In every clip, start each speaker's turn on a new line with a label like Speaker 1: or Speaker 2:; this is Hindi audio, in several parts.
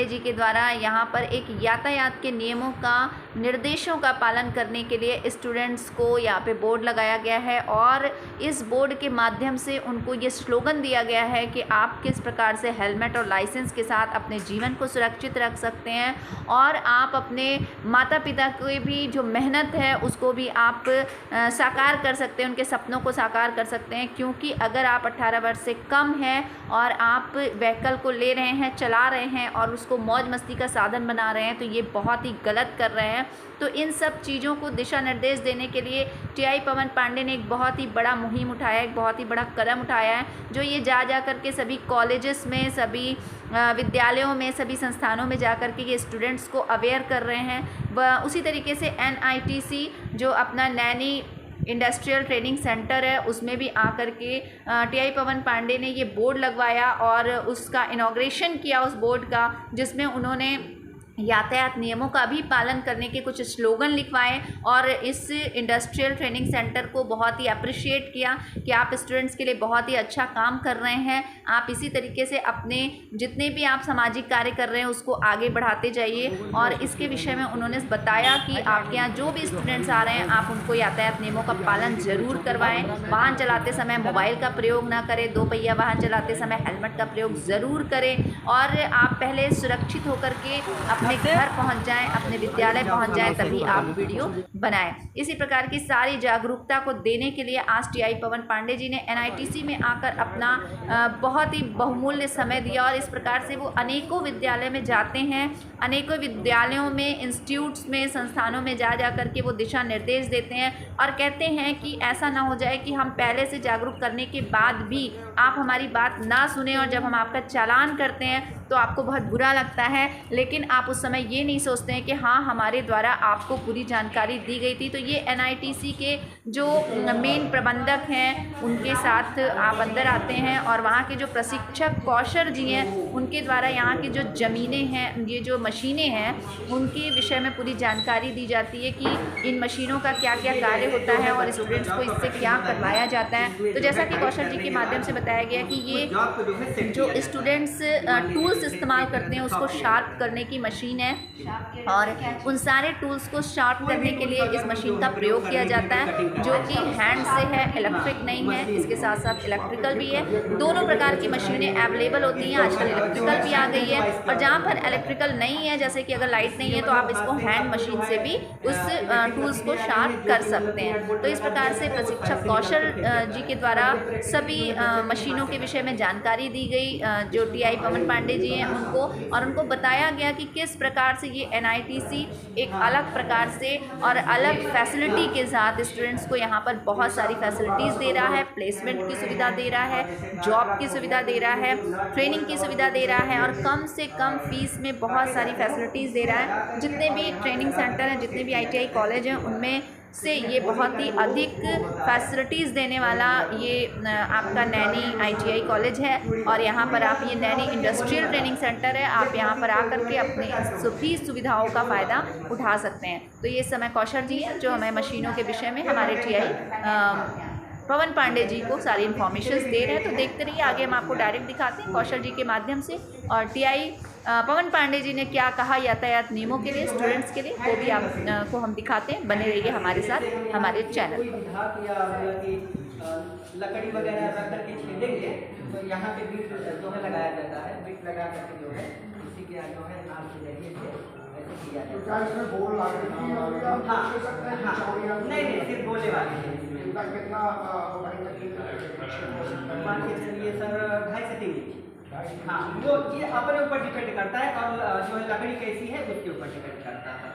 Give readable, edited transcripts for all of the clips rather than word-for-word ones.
Speaker 1: जी के द्वारा यहाँ पर एक यातायात के नियमों का, निर्देशों का पालन करने के लिए स्टूडेंट्स को यहाँ पे बोर्ड लगाया गया है और इस बोर्ड के माध्यम से उनको ये स्लोगन दिया गया है कि आप किस प्रकार से हेलमेट और लाइसेंस के साथ अपने जीवन को सुरक्षित रख सकते हैं और आप अपने माता पिता की भी जो मेहनत है उसको भी आप साकार कर सकते हैं, उनके सपनों को साकार कर सकते हैं। क्योंकि अगर आप 18 वर्ष से कम हैं और आप व्हीकल को ले रहे हैं, चला रहे हैं और उसको मौज मस्ती का साधन बना रहे हैं तो ये बहुत ही गलत कर रहे हैं। तो इन सब चीज़ों को दिशा निर्देश देने के लिए टीआई पवन पांडे ने एक बहुत ही बड़ा मुहिम उठाया, एक बहुत ही बड़ा कदम उठाया है, जो ये जा कर के सभी कॉलेजेस में, सभी विद्यालयों में, सभी संस्थानों में जा कर के ये स्टूडेंट्स को अवेयर कर रहे हैं। उसी तरीके से NITC जो अपना नैनी इंडस्ट्रियल ट्रेनिंग सेंटर है उसमें भी आकर के टीआई पवन पांडे ने ये बोर्ड लगवाया और उसका इनॉग्रेशन किया उस बोर्ड का, जिसमें उन्होंने यातायात नियमों का भी पालन करने के कुछ स्लोगन लिखवाए और इस इंडस्ट्रियल ट्रेनिंग सेंटर को बहुत ही अप्रिशिएट किया कि आप स्टूडेंट्स के लिए बहुत ही अच्छा काम कर रहे हैं। आप इसी तरीके से अपने जितने भी आप सामाजिक कार्य कर रहे हैं उसको आगे बढ़ाते जाइए। और इसके विषय में उन्होंने बताया कि आपके यहाँ जो भी स्टूडेंट्स आ रहे हैं आप उनको यातायात नियमों का पालन ज़रूर करवाएँ। वाहन चलाते समय मोबाइल का प्रयोग ना करें, 2 पहिया वाहन चलाते समय हेलमेट का प्रयोग ज़रूर करें और आप पहले सुरक्षित होकर के अपने घर पहुंच जाएं, अपने विद्यालय पहुंच जाएं, तभी आप वीडियो बनाएं। इसी प्रकार की सारी जागरूकता को देने के लिए आज टीआई पवन पांडे जी ने NITC में आकर अपना बहुत ही बहुमूल्य समय दिया और इस प्रकार से वो अनेकों विद्यालय में जाते हैं, अनेकों विद्यालयों में, इंस्टीट्यूट्स में, संस्थानों में जा कर के वो दिशा निर्देश देते हैं और कहते हैं कि ऐसा ना हो जाए कि हम पहले से जागरूक करने के बाद भी आप हमारी बात ना सुने और जब हम आपका चालान करते हैं तो आपको बहुत बुरा लगता है, लेकिन आप उस समय ये नहीं सोचते हैं कि हाँ हमारे द्वारा आपको पूरी जानकारी दी गई थी। तो ये NITC के जो मेन प्रबंधक हैं उनके साथ आप अंदर आते हैं और वहाँ के जो प्रशिक्षक कौशल जी हैं उनके द्वारा यहाँ की जो ज़मीनें हैं, ये जो मशीनें हैं उनके विषय में पूरी जानकारी दी जाती है कि इन मशीनों का क्या क्या कार्य होता है और स्टूडेंट्स को इससे क्या करवाया जाता है। तो जैसा कि कौशल जी के माध्यम से बताया गया कि ये जो स्टूडेंट्स टूल्स इस्तेमाल करते हैं उसको शार्प करने की मशीन है और उन सारे टूल्स को शार्प करने के लिए इस मशीन का प्रयोग किया जाता है, जो कि हैंड से है, इलेक्ट्रिक नहीं है। इसके साथ साथ इलेक्ट्रिकल भी है। दोनों प्रकार की मशीनें अवेलेबल होती हैं। आजकल इलेक्ट्रिकल भी आ गई है और जहाँ पर इलेक्ट्रिकल नहीं है, जैसे कि अगर लाइट नहीं है तो आप इसको हैंड मशीन से भी उस टूल्स को शार्प कर सकते हैं। तो इस प्रकार से प्रशिक्षक कौशल जी के द्वारा सभी मशीनों के विषय में जानकारी दी गई जो टीआई पवन पांडे जी हैं उनको, और उनको बताया गया कि किस प्रकार से ये NITC एक अलग प्रकार से और अलग फैसिलिटी के साथ स्टूडेंट्स को यहाँ पर बहुत सारी फैसिलिटीज़ दे रहा है। प्लेसमेंट की सुविधा दे रहा है, जॉब की सुविधा दे रहा है, ट्रेनिंग की सुविधा दे रहा है और कम से कम फीस में बहुत सारी फैसिलिटीज़ दे रहा है। जितने भी ट्रेनिंग सेंटर हैं, जितने भी ITI कॉलेज हैं, उनमें से ये बहुत ही अधिक फैसिलिटीज़ देने वाला ये आपका नैनी ITI कॉलेज है। और यहाँ पर आप ये नैनी इंडस्ट्रियल ट्रेनिंग सेंटर है, आप यहाँ पर आकर के अपने सभी सुविधाओं का फ़ायदा उठा सकते हैं। तो ये समय कौशल जी हैं जो हमें मशीनों के विषय में हमारे TI पवन पांडे जी को सारी इन्फॉर्मेशंस दे रहे हैं। तो देखते रहिए, आगे हम आपको डायरेक्ट दिखाते हैं कौशल जी के माध्यम से और TI पवन पांडे जी ने क्या कहा यातायात नियमों के लिए, स्टूडेंट्स के लिए, वो भी आपको हम दिखाते हैं। बने रहिए हमारे साथ हमारे चैनल पर।
Speaker 2: लकड़ी वगैरह रख करके छेदेंगे तो यहाँ पे बीट जो है लगाया जाता है। बीट लगा करके जो है इसी के जो है नाम के जरिए से ऐसे किया जाता है। नहीं सिर्फ बोले वाले
Speaker 3: कितना
Speaker 2: मान के चलिए सर 2.5 से 3 इंच। हाँ, वो ये अपने ऊपर डिपेंड करता है और जो है लकड़ी कैसी है उसके ऊपर डिपेंड करता है।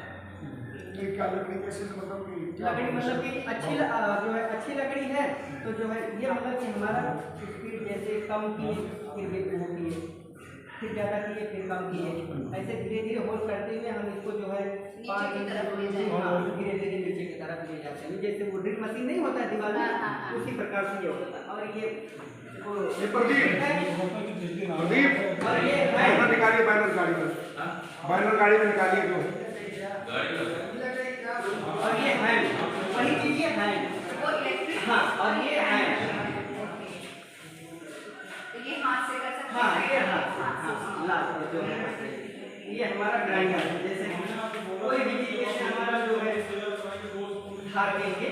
Speaker 2: लकड़ी मतलब कि अच्छी जो है अच्छी लकड़ी है तो जो है ये मतलब कि हमारा स्पीड जैसे कम की फिर वो किए, फिर ज़्यादा किए, फिर कम किए, ऐसे धीरे धीरे होल्ड करते हुए हम इसको जो है धीरे धीरे नीचे की तरफ ले जाते हैं। जैसे वो ड्रिल मशीन नहीं होता है दीवार में, उसी प्रकार से ये होता है। और ये
Speaker 3: बैनर गाड़ी में निकालिए जो
Speaker 2: और ये है वही चीज ये है। हाँ, और ये है
Speaker 1: ये हाथ से कर सकते हैं।
Speaker 2: हाँ, ये हाथ जो है ये हमारा ग्राइंडर है, जैसे कोई भी चीज जैसे हमारा जो है धार देंगे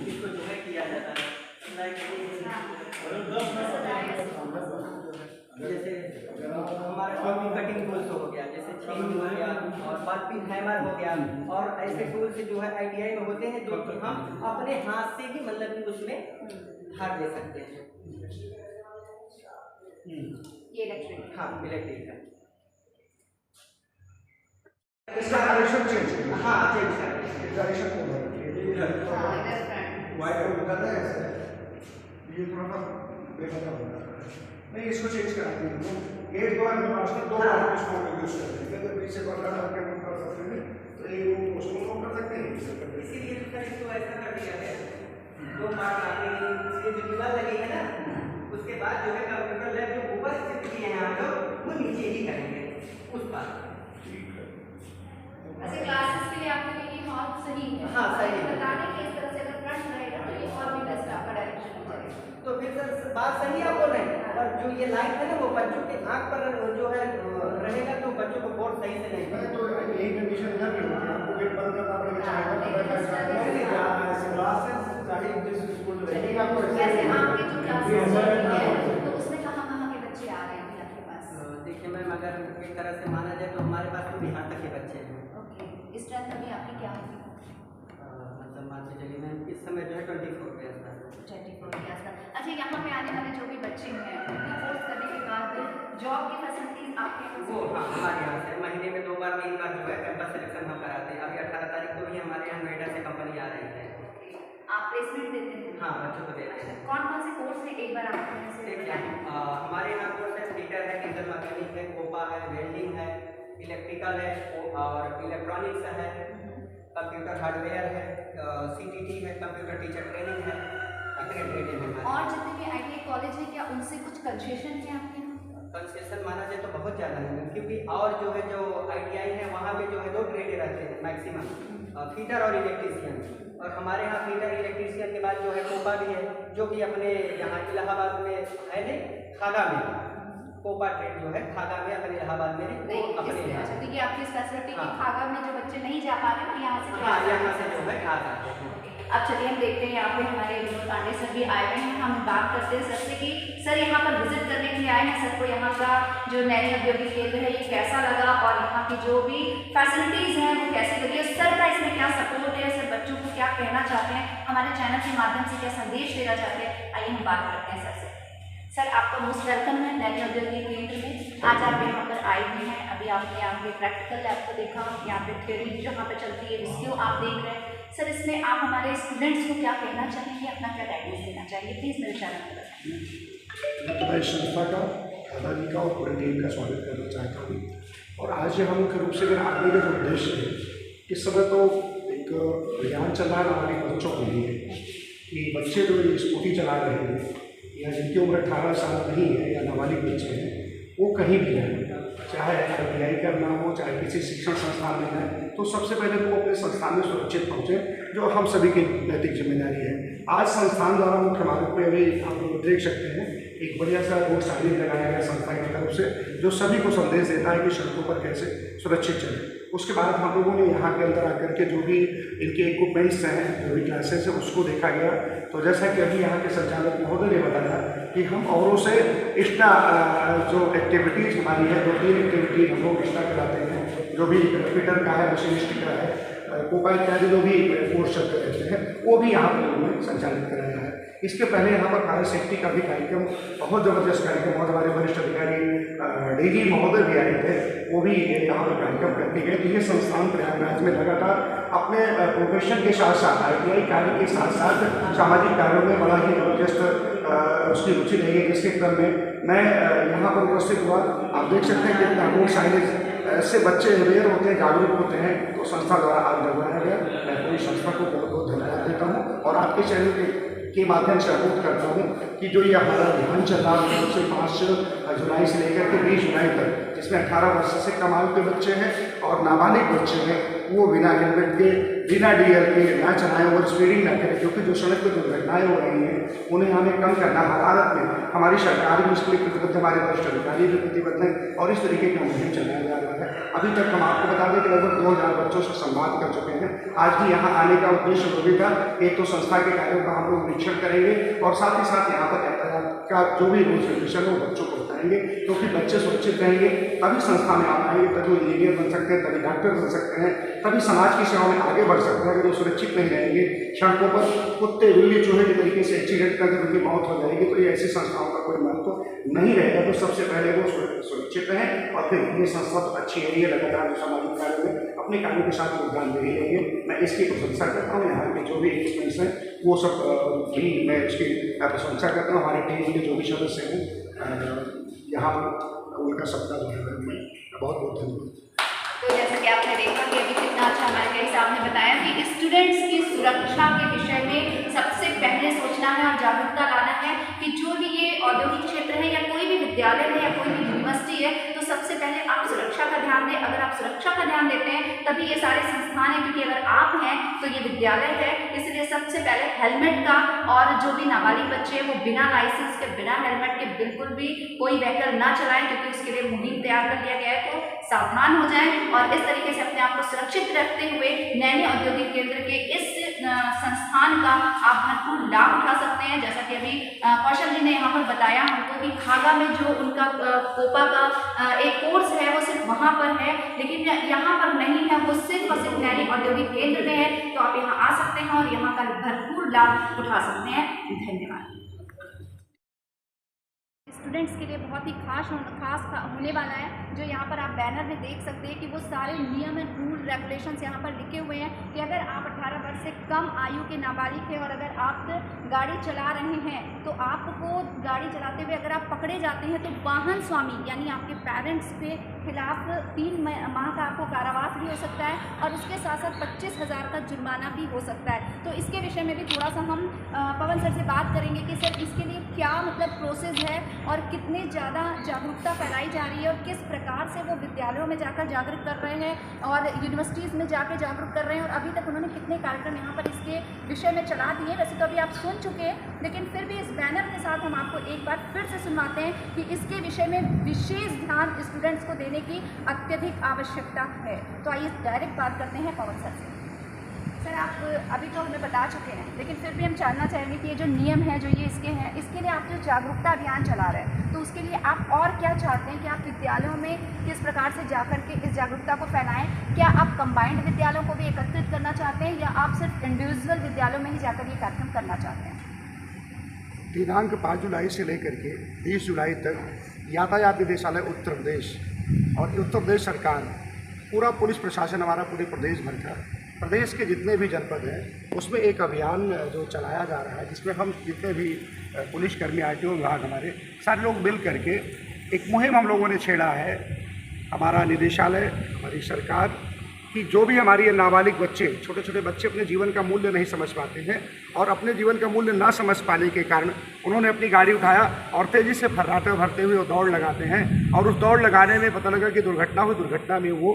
Speaker 2: इसको जो है किया जाता है। जैसे हमारा कॉपी कटिंग टूल्स हो गया, जैसे छेनी हो गया और पल्पिंग हैमर हो गया, और ऐसे टूल्स जो है ITI में होते हैं जो कि हम अपने हाथ से भी मतलब कि उसमें धार दे सकते हैं।
Speaker 1: ये इलेक्ट्रिक।
Speaker 2: हाँ, इलेक्ट्रिक है।
Speaker 3: इसका डायरेक्शन चेंज है।
Speaker 2: हाँ, चेंज कर
Speaker 3: डायरेक्शन को
Speaker 1: हाँ, इधर फ्रंट।
Speaker 3: वाइट आउट कर रहा है ऐसे, ये थोड़ा सा बेहतर होगा। नहीं, इसको चेंज कराते हैं तो एक बार में मास्टर दो बार इसको यूज करते हैं, तो पीछे पर कर सकते हैं, कर सकते हैं, तो ये उसको कर सकते हैं।
Speaker 2: इसीलिए सर इसको ऐसा कर दिया है, दो पार्ट आते हैं, ये जो दीवार लगी है ना, उसके बाद जो है कंप्यूटर लैब जो ऊपर स्थित किए हैं हम लोग वो नीचे ही करेंगे उस पार्ट।
Speaker 1: ऐसे क्लासेस के लिए आपके लिए ये हॉल सही है।
Speaker 2: हाँ, सही है।
Speaker 1: बता दें कि इस तरह से अगर फ्रंट रहेगा तो ये और भी बेस्ट आपका डायरेक्शन हो जाएगा।
Speaker 2: तो फिर सर बात सही आप बोल रहे हैं, और जो ये लाइट है ना वो बच्चों के आँख पर जो है रहेगा तो बच्चों को बोर्ड सही से नहीं
Speaker 3: मैं तो यही कंडीशन इधर भी होती है, आपको गेट बंद करना पड़ेगा, चाहे क्लासेस चाहे इंग्लिश स्कूल
Speaker 1: जैसे आपके जो क्लासेस चल रही है तो उसमें कहाँ के बच्चे आ रहे हैं अभी आपके पास?
Speaker 2: देखिए मैम, अगर एक तरह से माना जाए तो हमारे पास तो बिहार तक के बच्चे हैं।
Speaker 1: ओके, स्ट्रेंथ अभी आपकी क्या होगी?
Speaker 2: मतलब मान के चलिए मैम इस समय जो है 24 के आसपास।
Speaker 1: 24 के आसपास। अच्छा, यहाँ पे आने वाले जो भी बच्चे हैं उनका कोर्स करने के बाद जॉब की फैसिलिटीज आपके यहाँ
Speaker 2: वो हाँ, हमारे यहाँ से महीने में 2 बार 3 बार जो है कैंपस सिलेक्शन हम कराते हैं। अभी 18 तारीख को भी हमारे यहाँ नोएडा से कंपनी आ रही है।
Speaker 1: आप प्लेसमेंट देते हैं?
Speaker 2: हाँ, बच्चों को देते हैं।
Speaker 1: कौन से कोर्स है एक बार आपके यहाँ से
Speaker 2: देखिए
Speaker 1: बताएं।
Speaker 2: हमारे यहाँ कोर्स है, फिटर है, डीजल मैकेनिक है, कोपा है, वेल्डिंग है, इलेक्ट्रिकल है और इलेक्ट्रॉनिक्स है, कंप्यूटर हार्डवेयर है, CTT है, कंप्यूटर टीचर ट्रेनिंग है, इतने ट्रेनिंग है हमारे।
Speaker 1: और जितने भी ITI कॉलेज है क्या उनसे कुछ कंसेशन है आपके यहाँ?
Speaker 2: कंसेशन माना जाए तो बहुत ज़्यादा है, क्योंकि और जो है जो ITI है वहाँ पे जो है 2 ट्रेड रहते हैं मैक्सिमम, फीटर और इलेक्ट्रीशियन। और हमारे यहाँ फीटर इलेक्ट्रीशियन के बाद जो है कोपा भी है, जो कि अपने यहाँ इलाहाबाद में है नहीं, खागा में कोपा ट्रेड जो है खागा में अपने इलाहाबाद में नहीं, वो अपने यहाँ
Speaker 1: अच्छा, तो ये आपकी फैसिलिटी की
Speaker 2: हाँ।
Speaker 1: खागा में जो बच्चे नहीं जा पा रहे हैं यहाँ से
Speaker 2: हाँ, यहाँ से जो है आ जाते हैं।
Speaker 1: अब चलिए हम देखते हैं यहाँ पे हमारे विनोद पांडे सर भी आए हुए हैं। हम बात करते हैं सर से कि सर यहाँ पर विजिट करने के लिए आए हैं, सर को यहाँ का जो नैनी औद्योगिक केंद्र है ये कैसा लगा और यहाँ की जो भी फैसिलिटीज़ हैं वो कैसी लगी, सर का इसमें क्या सपोर्ट है, सर बच्चों को क्या कहना चाहते हैं, हमारे चैनल के माध्यम से क्या संदेश देना चाहते हैं, आइए हम बात करते हैं सर से। सर आपका मोस्ट वेलकम है नैनी औद्योगिक केंद्र में। आज आप यहाँ पर आए हुए हैं, अभी आपने यहाँ पे प्रैक्टिकल लैब को देखा, यहाँ पे थ्योरी जहाँ पे चलती है उसको आप देख रहे हैं। सर इसमें आप हमारे स्टूडेंट्स को क्या कहना चाहेंगे, अपना क्या गाइडेंस देना चाहिए, प्लीज़ मेरे चैनल पर बताएं।
Speaker 3: मैं इस संस्था का दादाजी का और पूरे टीम का स्वागत करना चाहता हूँ। और आज यहाँ मुख्य रूप से मेरा आगे का जो उद्देश्य है, इस समय तो एक अभियान चल रहा है हमारे बच्चों के लिए कि बच्चे जो स्कूटी चला रहे हैं या जिनकी उम्र 18 साल नहीं है या नाबालिग बच्चे हैं, वो कहीं भी जाए, चाहे ITI करना हो चाहे किसी शिक्षण संस्थान में जाए, तो सबसे पहले वो अपने संस्थान में सुरक्षित पहुँचे, जो हम सभी की नैतिक जिम्मेदारी है। आज संस्थान द्वारा मुख्य मार्ग पर अभी आप लोग देख सकते हैं एक बढ़िया सा रोड साइनिंग लगाया गया संस्था की तरफ से, जो सभी को संदेश देता है कि सड़कों पर कैसे सुरक्षित चले। उसके बाद हम लोगों ने यहाँ के अंदर आकर के जो भी इनके इक्विपमेंट्स हैं, जो भी क्लासेस हैं, उसको देखा गया। तो जैसा कि अभी यहाँ के संचालक महोदय ने बताया कि हम औरों से एक्स्ट्रा जो एक्टिविटीज़ हमारी है, 2-3 एक्टिविटी हम लोग एक्स्ट्रा कराते हैं, जो भी फिटर का है, मशीनिस्ट का है, कोपा इत्यादि जो भी कोर्स चलते रहते हैं, वो भी यहाँ पर उन्होंने संचालित कराया है। इसके पहले यहाँ पर फायर सेफ्टी का भी कार्यक्रम, बहुत ज़बरदस्त कार्यक्रम, और हमारे वरिष्ठ अधिकारी DG महोदय भी आए थे, वो भी यहाँ पर कार्यक्रम करके गए। तो ये संस्थान प्रयागराज में लगातार अपने प्रोफेशन के साथ साथ ITI कार्य के साथ साथ सामाजिक कार्यों में बड़ा ही जबरदस्त उसकी रुचि रही है, जिसके क्रम में मैं यहाँ पर उपस्थित हुआ। आप देख सकते हैं कितना रोड साइनेज ऐसे बच्चे अवेयर होते हैं, जागरूक होते हैं, तो संस्था द्वारा आज लगवाया गया। मैं पूरी संस्था को बहुत बहुत धन्यवाद देता हूँ और आपके चैनल के माध्यम से अनुरोध करता हूँ कि जो ये हमारा अभियान चल रहा है 5 जुलाई से लेकर के 20 जुलाई तक, जिसमें 18 वर्ष से कम आयु के बच्चे हैं और नाबालिग बच्चे हैं, वो बिना हेलमेट के, बिना DL के ना चलाएं, ओवर स्पीडिंग ना करें, क्योंकि जो सड़क पर दुर्घटनाएँ हो रही हैं उन्हें हमें कम करना भारत में हमारी सरकार भी इसके लिए प्रतिबद्ध, हमारे वरिष्ठ अधिकारी भी प्रतिबद्ध हैं और इस तरीके का मुहिम चलाया जा रहा है। अभी तक हम आपको बता दें कि लगभग 2000 बच्चों से संवाद कर चुके हैं। आज भी यहाँ आने का उद्देश्य वो भी था, एक तो संस्था के कार्यों का हम लोग निरीक्षण करेंगे और साथ ही साथ यहाँ पर यातायात का जो भी रूल्स रेगुलेशन है वो बच्चों को बताएंगे, क्योंकि बच्चे सुरक्षित रहेंगे तभी संस्था में आ पाएंगे, तभी वो इंजीनियर बन सकते हैं, तभी डॉक्टर बन सकते हैं, तभी समाज की सेवा में आगे बढ़ सकते हैं। अगर वो सुरक्षित नहीं रहेंगे, सड़कों पर कुत्ते बिल्ली चूहे के तरीके से एक्सीडेंट करके उनकी मौत हो जाएगी, तो ये ऐसी संस्थाओं का कोई महत्व नहीं रहेगा। तो सबसे पहले वो सुरक्षित रहें और फिर ये संस्था तो अच्छी है, ये लगातार जो सामाजिक कार्य में अपने कार्य के साथ योगदान दे रही है। मैं इसकी प्रशंसा करता हूँ। यहाँ के जो भी एक्सपीरियंस हैं वो सब भी मैं इसकी प्रशंसा करता हूँ। हमारे टीम के जो भी सदस्य हैं यहाँ पर उनका सबका जो है बहुत बहुत धन्यवाद।
Speaker 1: तो जैसे कि आपने देखा कि अभी कितना अच्छा हमारे कई साहब ने बताया कि स्टूडेंट्स की सुरक्षा के विषय में सबसे पहले सोचना है और जागरूकता लाना है कि जो भी ये औद्योगिक क्षेत्र है या कोई भी विद्यालय है या कोई भी यूनिवर्सिटी है, तो सबसे पहले आप सुरक्षा का ध्यान दें। अगर आप सुरक्षा का ध्यान देते हैं तभी ये सारे संस्थान हैं, क्योंकि अगर आप हैं तो ये विद्यालय है। इसलिए सबसे पहले हेलमेट का, और जो भी नाबालिग बच्चे हैं वो बिना लाइसेंस के, बिना हेलमेट के बिल्कुल भी कोई व्हीकल ना चलाएं, क्योंकि उसके लिए मुहिम तैयार कर लिया गया है। तो सावधान हो जाएं और इस तरीके से अपने आप को सुरक्षित रखते हुए नैनी औद्योगिक केंद्र के इस संस्थान का आप भरपूर लाभ उठा सकते हैं। जैसा कि अभी कौशल जी ने यहाँ पर बताया हमको कि खागा में जो उनका कोपा का एक कोर्स है वो सिर्फ वहाँ पर है, लेकिन यहाँ पर नहीं है, वो सिर्फ और सिर्फ नैनी औद्योगिक केंद्र में है। तो आप यहाँ आ सकते हैं और यहाँ का भरपूर लाभ उठा सकते हैं। धन्यवाद। स्टूडेंट्स के लिए बहुत ही खास होने वाला है। जो यहाँ पर आप बैनर में देख सकते हैं कि वो सारे नियम एंड रूल रेगुलेशंस यहाँ पर लिखे हुए हैं कि अगर आप 18 वर्ष से कम आयु के नाबालिग हैं और अगर आप गाड़ी चला रहे हैं तो आपको गाड़ी चलाते हुए अगर आप पकड़े जाते हैं तो वाहन स्वामी यानी आपके पेरेंट्स के खिलाफ 3 माह का आपको कारावास भी हो सकता है और उसके साथ साथ 25,000 का जुर्माना भी हो सकता है। तो इसके विषय में भी थोड़ा सा हम पवन सर से बात करेंगे कि सर इसके लिए क्या मतलब प्रोसेस है और कितनी ज़्यादा जागरूकता फैलाई जा रही है और किस प्रकार से वो विद्यालयों में जाकर जागरूक कर रहे हैं और यूनिवर्सिटीज़ में जाकर जागरूक कर रहे हैं और अभी तक उन्होंने कितने कार्यक्रम यहाँ पर इसके विषय में चला दिए। वैसे तो अभी आप सुन चुके हैं, लेकिन फिर भी इस बैनर के साथ हम आपको एक बार फिर से सुनवाते हैं कि इसके विषय में विशेष ध्यान स्टूडेंट्स को देने की अत्यधिक आवश्यकता है। तो आइए डायरेक्ट बात करते हैं पवन सर से। सर आप अभी तो हमें बता चुके हैं, लेकिन फिर भी हम जानना चाहेंगे कि ये जो नियम है जो ये इसके हैं, इसके लिए आप जो जागरूकता अभियान चला रहे हैं तो उसके लिए आप और क्या चाहते हैं कि आप विद्यालयों में किस प्रकार से जाकर के इस जागरूकता को फैलाएं? क्या आप कंबाइंड विद्यालयों को भी एकत्रित करना चाहते हैं या आप सिर्फ इंडिविजुअल विद्यालयों में ही जाकर ये कार्यक्रम करना चाहते हैं?
Speaker 3: दिनांक 5 जुलाई से लेकर के 20 जुलाई तक यातायात निदेशालय उत्तर प्रदेश और उत्तर प्रदेश सरकार, पूरा पुलिस प्रशासन हमारा पूरे प्रदेश भर का, प्रदेश के जितने भी जनपद हैं उसमें एक अभियान जो चलाया जा रहा है, जिसमें हम जितने भी पुलिसकर्मी आरटीओ विभाग हमारे सारे लोग मिल करके एक मुहिम हम लोगों ने छेड़ा है। हमारा निदेशालय, हमारी सरकार कि जो भी हमारी ये नाबालिग बच्चे, छोटे छोटे बच्चे अपने जीवन का मूल्य नहीं समझ पाते हैं और अपने जीवन का मूल्य ना समझ पाने के कारण उन्होंने अपनी गाड़ी उठाया और तेज़ी से फर्राटे भरते हुए वो दौड़ लगाते हैं और उस दौड़ लगाने में पता लगा कि दुर्घटना हुई, दुर्घटना में वो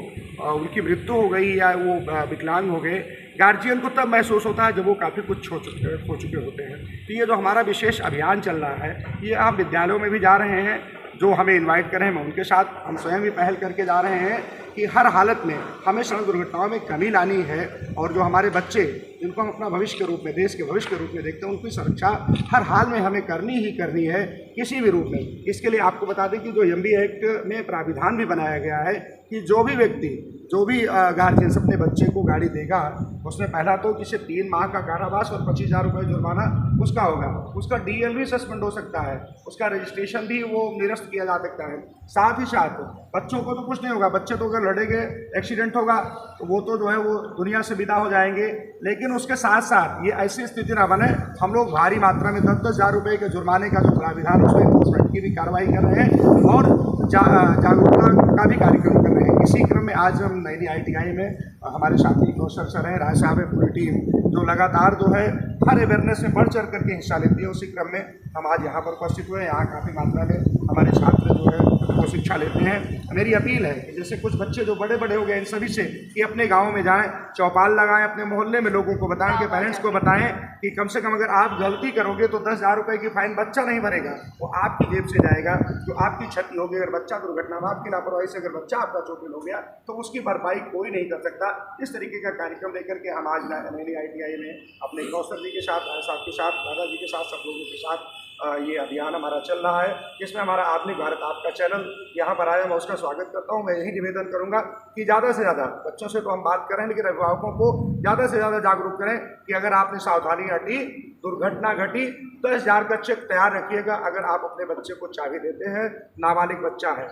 Speaker 3: उनकी मृत्यु हो गई या वो विकलांग हो गए। गार्जियन को तब महसूस होता है जब वो काफ़ी कुछ खो चुके होते हैं। तो ये जो हमारा विशेष अभियान चल रहा है, ये हम विद्यालयों में भी जा रहे हैं, जो हमें इनवाइट करें हम उनके साथ हम स्वयं भी पहल करके जा रहे हैं कि हर हालत में हमें सड़क दुर्घटनाओं में कमी लानी है और जो हमारे बच्चे जिनको हम अपना भविष्य के रूप में, देश के भविष्य के रूप में देखते हैं, उनकी सुरक्षा हर हाल में हमें करनी ही करनी है, किसी भी रूप में। इसके लिए आपको बता दें कि जो एमबी एक्ट में प्राविधान भी बनाया गया है कि जो भी व्यक्ति, जो भी गार्जियन अपने बच्चे को गाड़ी देगा उसमें पहला तो किसी 3 माह का कारावास और 25,000 रुपये जुर्माना उसका होगा, उसका डीएल भी सस्पेंड हो सकता है, उसका रजिस्ट्रेशन भी वो निरस्त किया जा सकता है। साथ ही साथ बच्चों को तो कुछ नहीं होगा, बच्चे तो अगर लड़ेंगे, एक्सीडेंट होगा तो वो तो जो है वो दुनिया से विदा हो जाएंगे, लेकिन उसके साथ साथ ये ऐसी स्थिति ना बने, हम लोग भारी मात्रा में 10,000 रुपये के जुर्माने का जो प्राविधान उसमें एनफोर्समेंट की भी कार्रवाई कर रहे हैं और जागरूकता का भी कार्यक्रम कर रहे हैं। इसी क्रम में आज हम नैनी ITI में हमारे साथी कौशल सर हैं, राय साहब है, पूरी टीम जो लगातार जो है हर अवेयरनेस में बढ़ चढ़ करके हिस्सा लेती है। उसी क्रम में हम आज यहाँ पर उपस्थित हुए। यहाँ काफ़ी मात्रा में हमारे छात्र जो है वो शिक्षा लेते हैं। मेरी अपील है कि जैसे कुछ बच्चे जो बड़े बड़े हो गए इन सभी से कि अपने गाँव में जाएँ, चौपाल लगाएं, अपने मोहल्ले में लोगों को बताएं, कि पेरेंट्स को बताएं कि कम से कम अगर आप गलती करोगे तो 10,000 रुपये की फाइन बच्चा नहीं भरेगा, वो आपकी जेब से जाएगा। जो आपकी क्षति होगी, अगर बच्चा दुर्घटना में आपकी लापरवाही से अगर बच्चा आपका चोटिल हो गया तो उसकी भरपाई कोई नहीं कर सकता। इस तरीके का कार्यक्रम लेकर के हम आज नैनी ITI में अपने कौशल जी के साथ, के साथ, दादाजी के साथ, सब लोगों के साथ ये अभियान हमारा चल रहा है, जिसमें हमारा आधुनिक भारत आपका चैनल यहाँ पर आया। मैं उसका स्वागत करता हूँ। मैं यही निवेदन करूँगा कि ज़्यादा से ज़्यादा बच्चों से तो हम बात करें, लेकिन अभिभावकों को ज़्यादा से ज़्यादा जागरूक करें कि अगर आपने सावधानी हटी, दुर्घटना घटी, 10,000 का चेक तैयार रखिएगा। अगर आप अपने बच्चे को चाबी देते हैं, नाबालिग बच्चा है,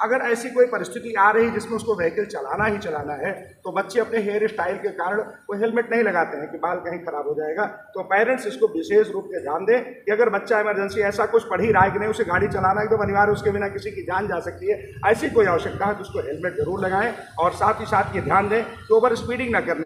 Speaker 3: अगर ऐसी कोई परिस्थिति आ रही जिसमें उसको व्हीकल चलाना ही चलाना है, तो बच्चे अपने हेयर स्टाइल के कारण वो हेलमेट नहीं लगाते हैं कि बाल कहीं खराब हो जाएगा। तो पेरेंट्स इसको विशेष रूप से ध्यान दें कि अगर बच्चा इमरजेंसी ऐसा कुछ पढ़ ही रहा है कि नहीं, उसे गाड़ी चलाना है, तो अनिवार्य उसके बिना किसी की जान जा सकती है। ऐसी कोई आवश्यकता है तो उसको हेलमेट जरूर लगाएं, और साथ ही साथ ये ध्यान दें कि ओवर स्पीडिंग ना करने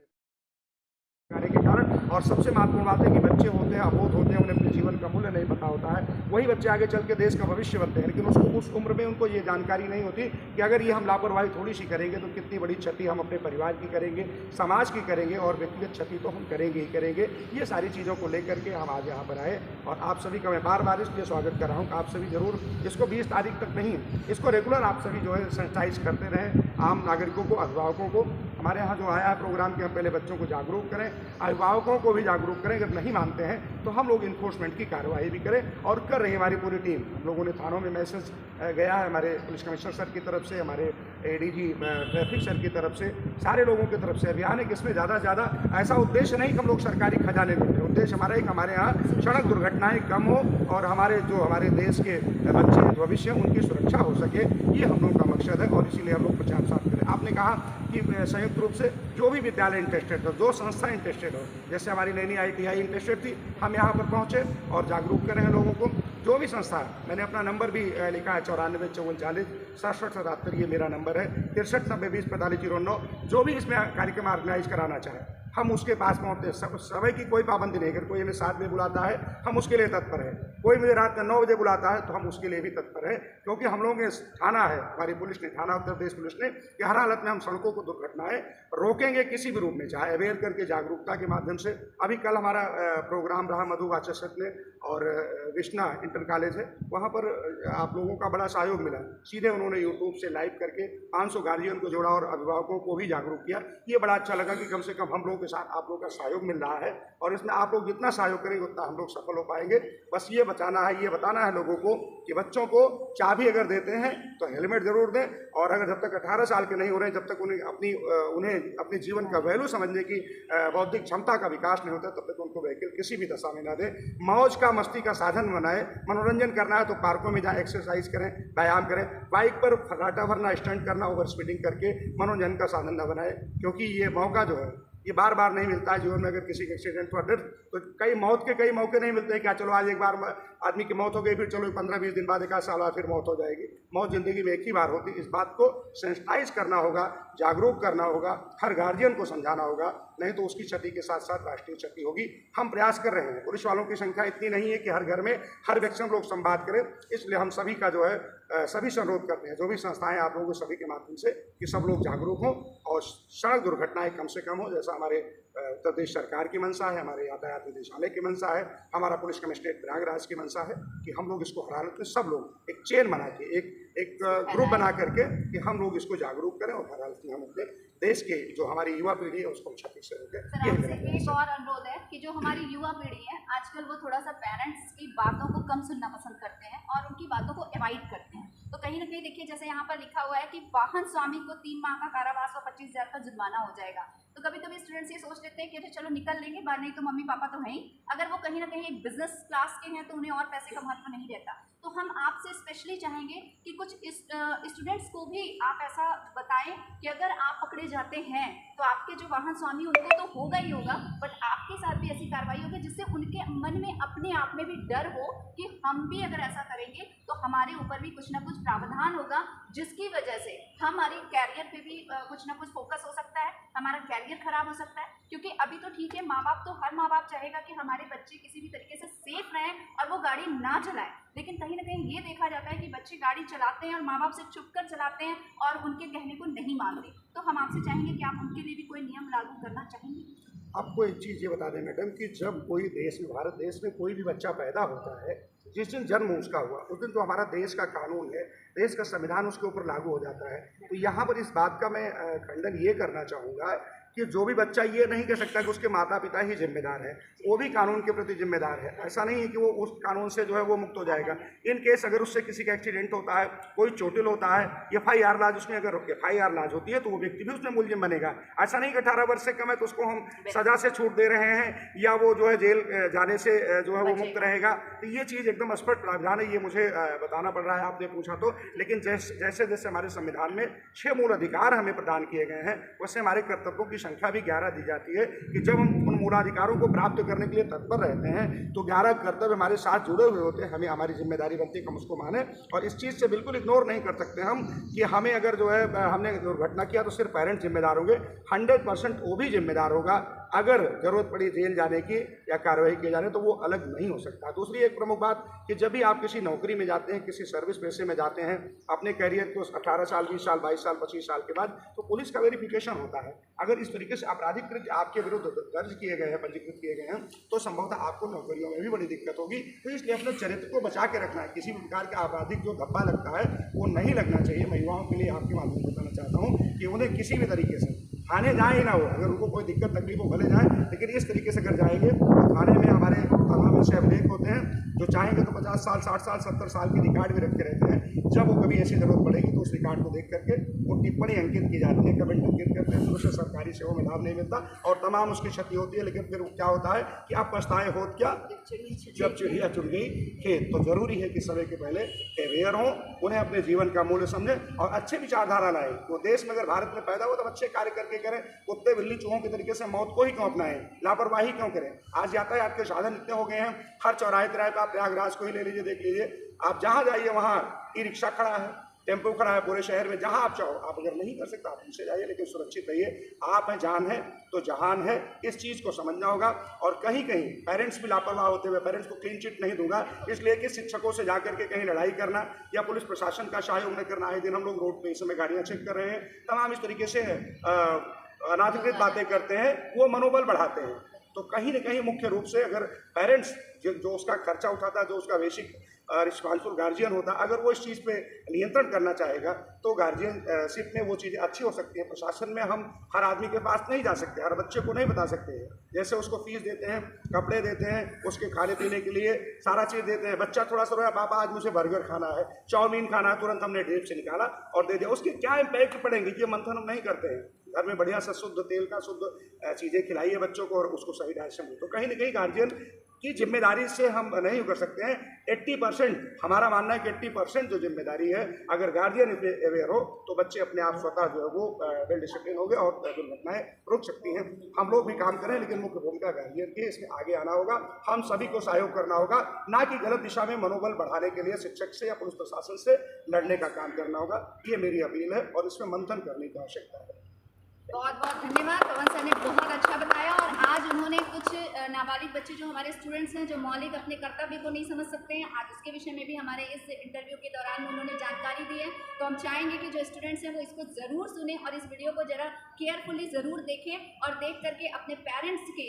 Speaker 3: के कारण। और सबसे महत्वपूर्ण बात है कि बच्चे होते हैं, अबोध होते हैं, उन्हें अपने जीवन का मूल्य नहीं पता होता है। वही बच्चे आगे चल के देश का भविष्य बनते हैं, लेकिन उसको उस उम्र में उनको ये जानकारी नहीं होती कि अगर ये हम लापरवाही थोड़ी सी करेंगे तो कितनी बड़ी क्षति हम अपने परिवार की करेंगे, समाज की करेंगे, और व्यक्तिगत क्षति तो हम करेंगे ही करेंगे। ये सारी चीज़ों को लेकर के हम आज यहाँ पर आए, और आप सभी का मैं बार बार इसलिए स्वागत कर रहा हूँ कि आप सभी जरूर इसको 20 तारीख तक नहीं, इसको रेगुलर आप सभी जो है सेंसिटाइज करते रहें। आम नागरिकों को, अभिभावकों को, हमारे यहाँ जो आया है प्रोग्राम के हम पहले बच्चों को जागरूक करें, अभिभावकों को भी जागरूक करें। अगर नहीं मानते हैं तो हम लोग इन्फोर्समेंट की कार्रवाई भी करें, और कर रही है हमारी पूरी टीम। हम लोगों ने थानों में मैसेज गया है, हमारे पुलिस कमिश्नर सर की तरफ से, हमारे ADG ट्रैफिक सर की तरफ से, सारे लोगों की तरफ से अभियान है कि इसमें ज़्यादा से ज़्यादा, ऐसा उद्देश्य नहीं कि हम लोग सरकारी खजाने लूटें, उद्देश्य हमारा एक हमारे यहाँ सड़क दुर्घटनाएं कम हो और हमारे जो हमारे देश के बच्चे भविष्य उनकी सुरक्षा हो सके, ये हम लोग का मकसद है। और इसीलिए हम लोग प्रचार साथ करें। आपने कहा कि संयुक्त रूप से जो भी विद्यालय इंटरेस्टेड हो, जो संस्था इंटरेस्टेड हो, जैसे हमारी नैनी ITI इंटरेस्टेड थी, हम यहाँ पर पहुँचे और जागरूक कर रहे हैं लोगों को। जो भी संस्था है, मैंने अपना नंबर भी लिखा है 94 54 67 77, ये मेरा नंबर है, 63 90 20 45 09। जो भी इसमें कार्यक्रम ऑर्गेनाइज कराना चाहे, हम उसके पास पहुँचते हैं। समय की कोई पाबंदी नहीं। अगर कोई हमें 7 बजे बुलाता है, हम उसके लिए तत्पर हैं। कोई मुझे रात में 9 बजे बुलाता है, तो हम उसके लिए भी तत्पर हैं, क्योंकि हम लोगों ने थाना है, हमारी पुलिस ने, थाना उत्तर प्रदेश पुलिस ने, कि हर हालत में हम सड़कों को दुर्घटनाएं रोकेंगे किसी भी रूप में, चाहे अवेयर करके, जागरूकता के माध्यम से। अभी कल हमारा प्रोग्राम रहा मधु वाचस्पति में, और विष्णा इंटर कॉलेज है, वहाँ पर आप लोगों का बड़ा सहयोग मिला। सीधे उन्होंने यूट्यूब से लाइव करके 500 गार्जियन को जोड़ा और अभिभावकों को भी जागरूक किया। ये बड़ा अच्छा लगा कि कम से कम हम लोगों के साथ आप लोगों का सहयोग मिल रहा है, और इसमें आप लोग जितना सहयोग करेंगे उतना हम लोग सफल हो पाएंगे। बस ये बचाना है, ये बताना है लोगों को कि बच्चों को चाबी अगर देते हैं तो हेलमेट जरूर दें, और अगर जब तक 18 साल के नहीं हो रहे, जब तक उन्हें अपने जीवन का वैल्यू समझने की बौद्धिक क्षमता का विकास नहीं होता, तब तक उनको व्हीकल किसी भी दशा में ना दें। मौज का, मस्ती का साधन बनाएं। मनोरंजन करना है तो पार्कों में जाएं, एक्सरसाइज करें, व्यायाम करें। बाइक पर फर्राटा भरना, स्टंट करना, ओवर स्पीडिंग करके मनोरंजन का साधन न बनाएं, क्योंकि ये मौका जो है ये बार बार नहीं मिलता है जीवन में। अगर किसी के एक्सीडेंट हुआ डेथ, तो कई मौत के कई मौके नहीं मिलते हैं। क्या चलो आज एक बार आदमी की मौत हो गई, फिर चलो 15-20 दिन बाद, 1 साल बाद फिर मौत हो जाएगी। मौत जिंदगी में एक ही बार होती है। इस बात को सेंसिटाइज करना होगा, जागरूक करना होगा, हर गार्जियन को समझाना होगा, नहीं तो उसकी क्षति के साथ साथ राष्ट्रीय क्षति होगी। हम प्रयास कर रहे हैं। पुलिस वालों की संख्या इतनी नहीं है कि हर घर में, हर व्यक्ति हम लोग संवाद करें, इसलिए हम सभी का जो है सभी से अनुरोध करते हैं, जो भी संस्थाएं आप लोगों सभी के माध्यम से, कि सब लोग जागरूक हों और सड़क दुर्घटनाएं कम से कम हो। जैसा हमारे उत्तर प्रदेश सरकार की मंशा है, हमारे यातायात निदेशालय की मंशा है, हमारा पुलिस कमिश्नरेट प्रयागराज की मंशा है कि हम लोग इसको हर हालत में सब लोग एक चेन बना के, एक ग्रुप बना करके कि हम लोग इसको जागरूक करें, और हर हालत में हम अपने देश के जो हमारी युवा पीढ़ी है उसको क्षति से रोकें।
Speaker 1: एक और अनुरोध है कि जो हमारी युवा पीढ़ी है आजकल, वो थोड़ा सा पेरेंट्स की बातों को कम सुनना पसंद करते हैं और उनकी बातों को अवॉइड करते हैं। तो कहीं ना कहीं देखिए, जैसे यहाँ पर लिखा हुआ है कि वाहन स्वामी को 3 माह का कारावास और 25,000 का जुर्माना हो जाएगा। तो कभी कभी स्टूडेंट्स ये सोच लेते हैं कि अच्छा चलो निकल लेंगे, बाहर नहीं तो मम्मी पापा तो हैं ही। अगर वो कहीं ना कहीं एक बिजनेस क्लास के हैं तो उन्हें और पैसे का महत्व नहीं रहता। तो हम आपसे स्पेशली चाहेंगे कि कुछ स्टूडेंट्स को भी आप ऐसा बताएं कि अगर आप पकड़े जाते हैं तो आपके जो वाहन स्वामी उनको तो होगा ही होगा, बट आपके साथ भी ऐसी कार्रवाई होगी जिससे उनके मन में अपने आप में भी डर हो कि हम भी अगर ऐसा करेंगे तो हमारे ऊपर भी कुछ ना कुछ प्रावधान होगा, जिसकी वजह से हमारे कैरियर पे भी कुछ ना कुछ फोकस हो सकता है, हमारा कैरियर खराब हो सकता है।
Speaker 4: क्योंकि अभी तो ठीक है, माँ बाप तो हर माँ बाप चाहेगा कि हमारे बच्चे किसी भी तरीके से सेफ रहें और वो गाड़ी ना चलाएं, लेकिन कहीं ना कहीं ये देखा जाता है कि बच्चे गाड़ी चलाते हैं और माँ बाप से छुप कर चलाते हैं और उनके कहने को नहीं मानते। तो हम आपसे चाहेंगे कि आप उनके लिए भी कोई नियम लागू करना चाहेंगे।
Speaker 3: आपको एक चीज़ ये बता दें मैडम कि जब कोई देश में, भारत देश में कोई भी बच्चा पैदा होता है, जिस दिन जन्म उसका हुआ उस दिन तो हमारा देश का कानून है, देश का संविधान उसके ऊपर लागू हो जाता है। तो यहाँ पर इस बात का मैं खंडन ये करना चाहूँगा कि जो भी बच्चा ये नहीं कह सकता कि उसके माता पिता ही जिम्मेदार है, वो भी कानून के प्रति जिम्मेदार है। ऐसा नहीं है कि वो उस कानून से जो है वो मुक्त हो जाएगा। इन केस अगर उससे किसी का एक्सीडेंट होता है, कोई चोटिल होता है, FIR लाज, उसमें अगर FIR लाज होती है तो वो व्यक्ति भी उसमें मुलजिम बनेगा। ऐसा नहीं कि 18 वर्ष से कम है तो उसको हम सजा से छूट दे रहे हैं या वो जो है जेल जाने से जो है वो मुक्त रहेगा। तो ये चीज़ एकदम स्पष्ट प्रावधान है, ये मुझे बताना पड़ रहा है, आपने पूछा तो। लेकिन जैसे जैसे हमारे संविधान में 6 मूल अधिकार हमें प्रदान किए गए हैं, वैसे हमारे कर्तव्यों की संख्या भी 11 दी जाती है कि जब हम उन मूलाधिकारों को प्राप्त करने के लिए तत्पर रहते हैं तो 11 कर्तव्य हमारे साथ जुड़े हुए होते हैं। हमें हमारी जिम्मेदारी बनती है कि हम उसको माने और इस चीज़ से बिल्कुल इग्नोर नहीं कर सकते हम कि हमें अगर जो है हमने दुर्घटना किया तो सिर्फ पेरेंट्स जिम्मेदार होंगे, 100% वो भी जिम्मेदार होगा। अगर ज़रूरत पड़ी जेल जाने की या कार्रवाई किए जाने तो वो अलग नहीं हो सकता। दूसरी एक प्रमुख बात कि जब भी आप किसी नौकरी में जाते हैं, किसी सर्विस पेशे में जाते हैं, अपने कैरियर को 18 साल, 20 साल, 22 साल, 25 साल के बाद तो पुलिस का वेरिफिकेशन होता है। अगर इस तरीके से आपराधिक कृत्य आपके विरुद्ध दर्ज किए गए हैं, पंजीकृत किए गए हैं, तो संभवतः आपको नौकरियों में भी बड़ी दिक्कत होगी। तो इसलिए अपने चरित्र को बचा के रखना है। किसी भी प्रकार का आपराधिक जो धब्बा लगता है वो नहीं लगना चाहिए। मैं युवाओं के लिए आपके माध्यम से बताना चाहता हूँ कि उन्हें किसी भी तरीके से थाने जाए ही ना हो, अगर उनको कोई दिक्कत तकलीफ हो भले जाए, लेकिन इस तरीके से अगर जाएंगे तो थाने में हमारे तमाम ऐसे अभिलेख होते हैं जो चाहेंगे तो 50 साल, 60 साल, 70 साल की रिकॉर्ड भी रखे रहते हैं। जब वो कभी ऐसी जरूरत पड़ेगी तो उस रिकॉर्ड को देख करके वो टिप्पणी अंकित की जाती है, कमेंट अंकित करते हैं, तो उसे सरकारी सेवा में लाभ नहीं मिलता और तमाम उसकी क्षति होती है। लेकिन फिर क्या होता है कि आप पछताए होत क्या जब चिड़िया चुन गई खेत। तो जरूरी है कि समय के पहले अवेयर हों, उन्हें अपने जीवन का मूल्य समझें और अच्छे विचारधारा लाएं। वो देश में अगर भारत में पैदा हो तो अच्छे कार्य करके करें, कुत्ते बिल्ली चूहों के तरीके से मौत को ही क्यों अपनाएं, लापरवाही क्यों करें। आज यातायात के साधन इतने हो गए हैं, हर चौराहे किराए पर, आप प्रयागराज को ही ले लीजिए, देख लीजिए, आप जहाँ जाइए वहाँ ई रिक्शा खड़ा है, टेम्पो खड़ा है, पूरे शहर में जहाँ आप चाहो। आप अगर नहीं कर सकते आप उनसे जाइए, लेकिन सुरक्षित रहिए। आप हैं, जान है तो जहान है, इस चीज़ को समझना होगा। और कहीं कहीं पेरेंट्स भी लापरवाह होते हुए, पेरेंट्स को क्लीन चिट नहीं दूंगा इसलिए कि शिक्षकों से जाकर के कहीं लड़ाई करना या पुलिस प्रशासन का सहयोग न करना। आए दिन हम लोग रोड पे इस समय गाड़ियाँ चेक कर रहे हैं, तमाम इस तरीके से अनाधिकृत बातें करते हैं, वो मनोबल बढ़ाते हैं। तो कहीं न कहीं मुख्य रूप से अगर पेरेंट्स जो उसका खर्चा उठाता है, जो उसका बेसिक रिस्पॉन्सिबल गार्जियन होता है, अगर वो इस चीज़ पे नियंत्रण करना चाहेगा तो गार्जियनशिप में वो चीज़ें अच्छी हो सकती हैं। प्रशासन में हम हर आदमी के पास नहीं जा सकते, हर बच्चे को नहीं बता सकते हैं। जैसे उसको फीस देते हैं, कपड़े देते हैं, उसके खाने पीने के लिए सारा चीज़ देते हैं। बच्चा थोड़ा सा रोया, पापा आज मुझे बर्गर खाना है, चाउमीन खाना है, तुरंत हमने जेब से निकाला और दे दिया। उसके क्या इम्पैक्ट पड़ेंगे ये मंथन हम नहीं करते हैं। घर में बढ़िया सा शुद्ध तेल का शुद्ध चीज़ें खिलाइए बच्चों को और उसको सही डायरेक्शन दें। तो कहीं ना कहीं गार्जियन की जिम्मेदारी से हम नहीं कर सकते हैं। 80% हमारा मानना है कि 80% जो जिम्मेदारी है, अगर गार्जियन अवेयर हो तो बच्चे अपने आप स्वतः जो है वो वेल डिसिप्लिन हो गए और दुर्घटनाएं रुक सकती हैं। हम लोग भी काम करें, लेकिन मुख्य भूमिका गार्जियन की, इसमें आगे आना होगा। हम सभी को सहयोग करना होगा, ना कि गलत दिशा में मनोबल बढ़ाने के लिए शिक्षक से या पुलिस प्रशासन से लड़ने का काम करना होगा। ये मेरी अपील है और इसमें मंथन करने की आवश्यकता है।
Speaker 1: बहुत बहुत धन्यवाद। पवन सर ने बहुत अच्छा बताया और आज उन्होंने कुछ नाबालिग बच्चे जो हमारे स्टूडेंट्स हैं, जो मौलिक अपने कर्तव्य को नहीं समझ सकते हैं, आज उसके विषय में भी हमारे इस इंटरव्यू के दौरान उन्होंने जानकारी दी है। तो हम चाहेंगे कि जो स्टूडेंट्स हैं वो इसको ज़रूर सुने और इस वीडियो को ज़रा केयरफुली ज़रूर देखें और देख करके अपने पेरेंट्स के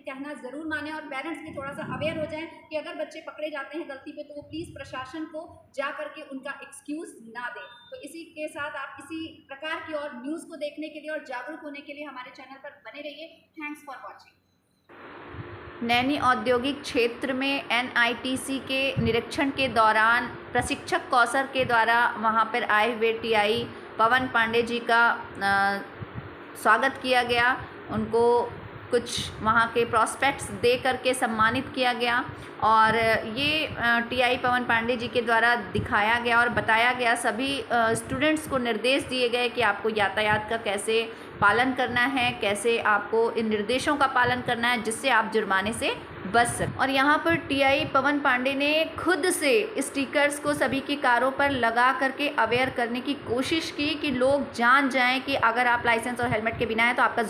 Speaker 1: कहना ज़रूर माने और पेरेंट्स भी थोड़ा सा अवेयर हो जाएँ कि अगर बच्चे पकड़े जाते हैं गलती पे तो वो प्लीज़ प्रशासन को जा करके उनका एक्सक्यूज़ ना दें। तो इसी के साथ आप इसी प्रकार की और न्यूज़ को देखने के लिए और जागरूक होने के लिए हमारे चैनल पर बने रहिए। Thanks for watching. नैनी औद्योगिक क्षेत्र में NITC के निरीक्षण के दौरान प्रशिक्षक कौशल के द्वारा वहां पर आए हुए TI पवन पांडे जी का स्वागत किया गया। उनको कुछ वहाँ के प्रॉस्पेक्ट्स दे करके सम्मानित किया गया और ये TI पवन पांडे जी के द्वारा दिखाया गया और बताया गया। सभी स्टूडेंट्स को निर्देश दिए गए कि आपको यातायात का कैसे पालन करना है, कैसे आपको इन निर्देशों का पालन करना है जिससे आप जुर्माने से बच सकें। और यहाँ पर TI पवन पांडे ने खुद से स्टिकर्स को सभी की कारों पर लगा करके अवेयर करने की कोशिश की कि लोग जान जाएं कि अगर आप लाइसेंस और हेलमेट के बिना हैं तो आपका